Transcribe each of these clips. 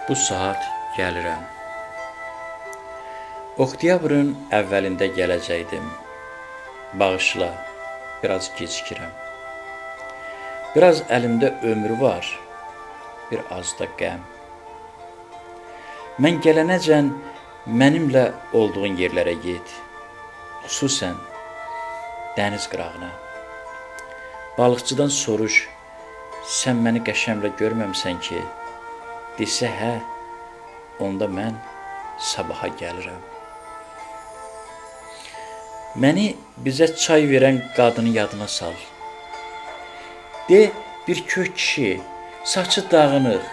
Bu saat gəlirəm. Oktyabrın əvvəlində gələcəkdim. Bağışla, biraz gecikirəm. Biraz əlimdə ömrü var, bir az da qəm. Mən gələnəcən mənimlə olduğun yerlərə get, xüsusən dəniz qırağına. Balıqçıdan soruş, sən məni qəşəmlə görməmsən ki, desə hə, onda mən sabaha gəlirəm. Məni bizə çay verən qadını yadına sal. De, bir kök kişi, saçı dağınıq,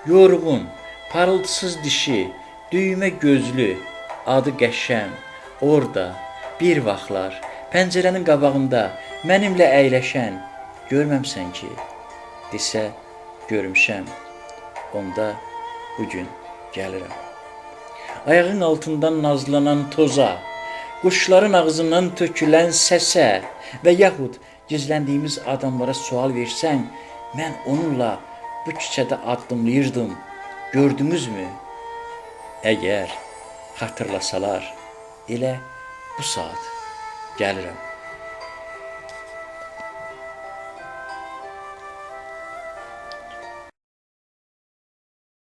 yorğun, parıltısız dişi, düymə gözlü, adı qəşəm, orada, bir vaxtlar, pəncərənin qabağında mənimlə əyləşən, görməmsən ki, desə, görmüşəm, onda bugün gəlirəm. Ayağın altından nazlanan toza, quşların ağzından tökülən səsə və yaxud gizləndiyimiz adamlara sual versən, mən onunla bu küçədə addımlayırdım, gördünüzmü? Əgər xatırlasalar, elə bu saat gəlirəm.